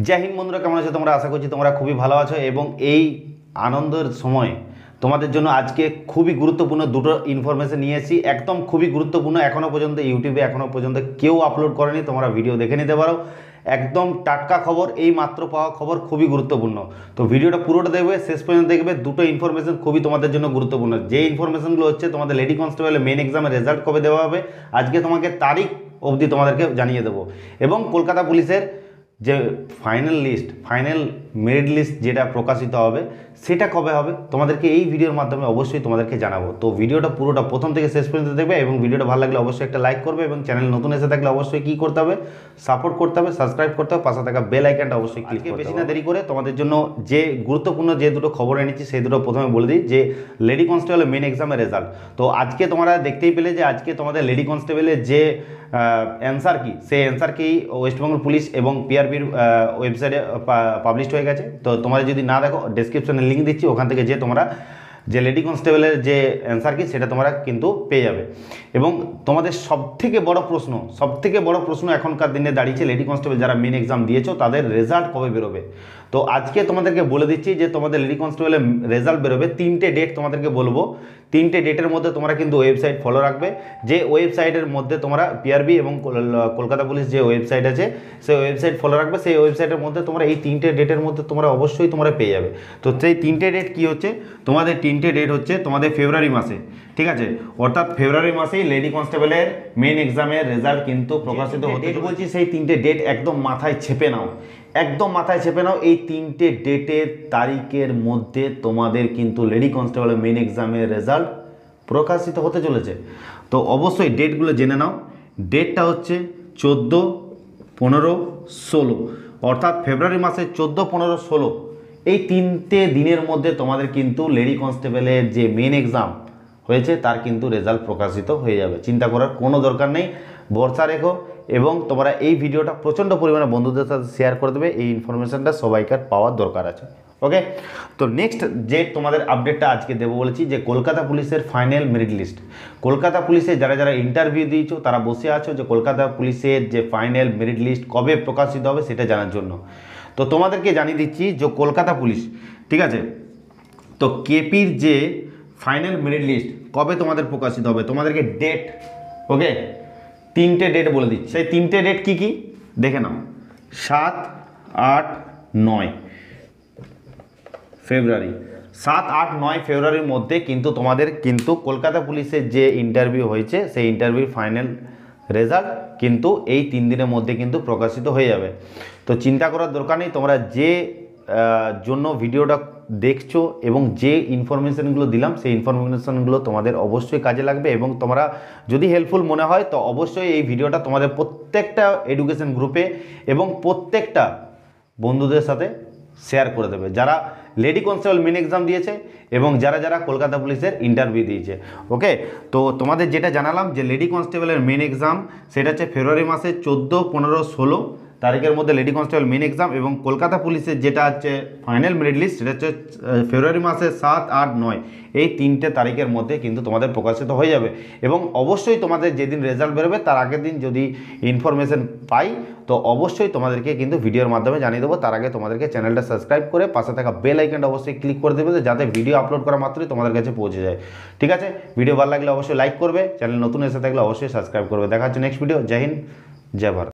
জয় হিন্দ বন্ধুরা, কেমন আছো তোমরা? আশা করছি তোমরা খুবই ভালো আছো এবং এই আনন্দের সময় তোমাদের জন্য আজকে খুবই গুরুত্বপূর্ণ দুটো ইনফরমেশন নিয়ে এসেছি। একদম খুবই গুরুত্বপূর্ণ, এখনও পর্যন্ত ইউটিউবে কেউ আপলোড করেনি, তোমরা ভিডিও দেখে নিতে পারো। একদম টাটকা খবর, এই মাত্র পাওয়া খবর, খুবই গুরুত্বপূর্ণ। তো ভিডিওটা পুরোটা দেখবে, শেষ পর্যন্ত দেখবে। দুটো ইনফরমেশন খুবই তোমাদের জন্য গুরুত্বপূর্ণ। যে ইনফরমেশনগুলো হচ্ছে তোমাদের লেডি কনস্টেবলের মেন এক্সামের রেজাল্ট কবে দেওয়া হবে, আজকে তোমাকে তারিখ অবধি তোমাদেরকে জানিয়ে দেবো। এবং কলকাতা পুলিশের যে ফাইনাল মেরিট লিস্ট যেটা প্রকাশিত হবে সেটা কবে হবে তোমাদেরকে এই ভিডিওর মাধ্যমে অবশ্যই তোমাদেরকে জানাবো। তো ভিডিওটা পুরোটা প্রথম থেকে শেষ পর্যন্ত দেখবে এবং ভিডিওটা ভালো লাগলে অবশ্যই একটা লাইক করবে এবং চ্যানেল নতুন এসে থাকলে অবশ্যই কী করতে হবে, সাপোর্ট করতে হবে, সাবস্ক্রাইব করতে হবে, পাশে থাকা বেল আইকনটা অবশ্যই ক্লিক করতে হবে। বেশি না দেরি করে তোমাদের জন্য যে গুরুত্বপূর্ণ যে দুটো খবর এনেছি সেই দুটো প্রথমে বলে দিই। যে লেডি কনস্টেবলের মেন এক্সামের রেজাল্ট, তো আজকে তোমরা দেখতেই পেলে যে আজকে তোমাদের লেডি কনস্টেবলের যে অ্যান্সার কি, সেই অ্যান্সার কি ওয়েস্টবেঙ্গল পুলিশ এবং পিআরবির ওয়েবসাইটে পাবলিশ হয়ে গেছে। তো তোমরা যদি না দেখো, ডেসক্রিপশনে লিঙ্ক দিচ্ছি, ওখান থেকে যে তোমরা যে লেডি কনস্টেবলের যে অ্যান্সার কি সেটা তোমরা কিন্তু পেয়ে যাবে। এবং তোমাদের সবথেকে বড় প্রশ্ন এখনকার দিনে দাঁড়িয়েছে, লেডি কনস্টেবল যারা মেন এক্সাম দিয়েছো তাদের রেজাল্ট কবে বেরোবে। তো আজকে তোমাদেরকে বলে দিচ্ছি যে তোমাদের লেডি কনস্টেবলের রেজাল্ট বেরোবে। 3টে ডেট তোমাদেরকে বলবো। 3টে ডেটের মধ্যে তোমরা কিন্তু ওয়েবসাইট ফলো রাখবে। যে ওয়েবসাইটের মধ্যে তোমরা পিআরবি এবং কলকাতা পুলিশ যে ওয়েবসাইট আছে সেই ওয়েবসাইট ফলো রাখবে। সেই ওয়েবসাইটের মধ্যে তোমরা এই 3টে ডেটের মধ্যে তোমরা অবশ্যই তোমরা পেয়ে যাবে। তো সেই 3টে ডেট কী হচ্ছে, তোমাদের 3টে ডেট হচ্ছে তোমাদের ফেব্রুয়ারি মাসে, ঠিক আছে? অর্থাৎ ফেব্রুয়ারি মাসেই লেডি কনস্টেবলের মেন এক্সামের রেজাল্ট কিন্তু প্রকাশিত হতে বলছি। সেই 3টে ডেট একদম মাথায় চেপে নাও, এই 3টে ডেটের তারিখের মধ্যে তোমাদের কিন্তু লেডি কনস্টেবলের মেন এক্সামের রেজাল্ট প্রকাশিত হতে চলেছে। তো অবশ্যই ডেটগুলো জেনে নাও। ডেটটা হচ্ছে 14, 15, 16, অর্থাৎ ফেব্রুয়ারি মাসের 14, 15, 16 এই 3টে দিনের মধ্যে তোমাদের কিন্তু লেডি কনস্টেবলের যে মেন এক্সাম হয়েছে তার কিন্তু রেজাল্ট প্রকাশিত হয়ে যাবে। চিন্তা করার কোনো দরকার নেই, ভরসা রেখো এবং তোমরা এই ভিডিওটা প্রচণ্ড পরিমাণে বন্ধুদের সাথে শেয়ার করে দেবে। এই ইনফরমেশানটা সবাইকার পাওয়ার দরকার আছে। ওকে, তো নেক্সট যে তোমাদের আপডেটটা আজকে দেবো বলেছি যে কলকাতা পুলিশের ফাইনাল মেরিট লিস্ট। কলকাতা পুলিশে যারা ইন্টারভিউ দিয়েছো তারা বসে আছো যে কলকাতা পুলিশের যে ফাইনাল মেরিট লিস্ট কবে প্রকাশিত হবে সেটা জানার জন্য। তো তোমাদেরকে জানিয়ে দিচ্ছি যে কলকাতা পুলিশ, ঠিক আছে, তো কেপির যে ফাইনাল মেরিট লিস্ট কবে তোমাদের প্রকাশিত হবে, তোমাদেরকে ডেট, ওকে, 3টে ডেট বলে দিচ্ছি। সেই 3টে ডেট কী কী দেখে নাও। 7, 8, 9 ফেব্রুয়ারি, 7, 8, 9 ফেব্রুয়ারির মধ্যে কিন্তু তোমাদের কিন্তু কলকাতা পুলিশের যে ইন্টারভিউ হয়েছে সেই ইন্টারভিউর ফাইনাল রেজাল্ট কিন্তু এই 3 দিনের মধ্যে কিন্তু প্রকাশিত হয়ে যাবে। তো চিন্তা করার দরকার নেই, তোমরা যে জন্য ভিডিওটা দেখছো এবং যে ইনফরমেশানগুলো দিলাম সেই ইনফরমেশানগুলো তোমাদের অবশ্যই কাজে লাগবে এবং তোমরা যদি হেল্পফুল মনে হয় তো অবশ্যই এই ভিডিওটা তোমাদের প্রত্যেকটা এডুকেশন গ্রুপে এবং প্রত্যেকটা বন্ধুদের সাথে শেয়ার করে দেবে যারা লেডি কনস্টেবল মেন এক্সাম দিয়েছে এবং যারা কলকাতা পুলিশের ইন্টারভিউ দিয়েছে। ওকে, তো তোমাদের যেটা জানালাম যে লেডি কনস্টেবলের মেন এক্সাম সেটা হচ্ছে ফেব্রুয়ারি মাসে 14, 15, 16 তারিখের মধ্যে লেডি কনস্টেবল মেন এক্সাম এবং কলকাতা পুলিশের যেটা হচ্ছে ফাইনাল মেরিট লিস্ট সেটা হচ্ছে ফেব্রুয়ারি মাসে 7, 8, 9 এই 3টে তারিখের মধ্যে কিন্তু তোমাদের প্রকাশিত হয়ে যাবে। এবং অবশ্যই তোমাদের যেদিন রেজাল্ট বেরোবে তার আগের দিন যদি ইনফরমেশন পাই তো অবশ্যই তোমাদেরকে কিন্তু ভিডিওর মাধ্যমে জানিয়ে দেবো। তার আগে তোমাদেরকে চ্যানেলটা সাবস্ক্রাইব করে পাশে থাকা বেল আইকনটা অবশ্যই ক্লিক করে দেবে যাতে ভিডিও আপলোড করা মাত্রই তোমাদের কাছে পৌঁছে যায়। ঠিক আছে, ভিডিও ভালো লাগলে অবশ্যই লাইক করবে, চ্যানেল নতুন এসে থাকলে অবশ্যই সাবস্ক্রাইব করবে। দেখা হচ্ছে নেক্সট ভিডিও। জয় হিন্দ, জয় ভারত।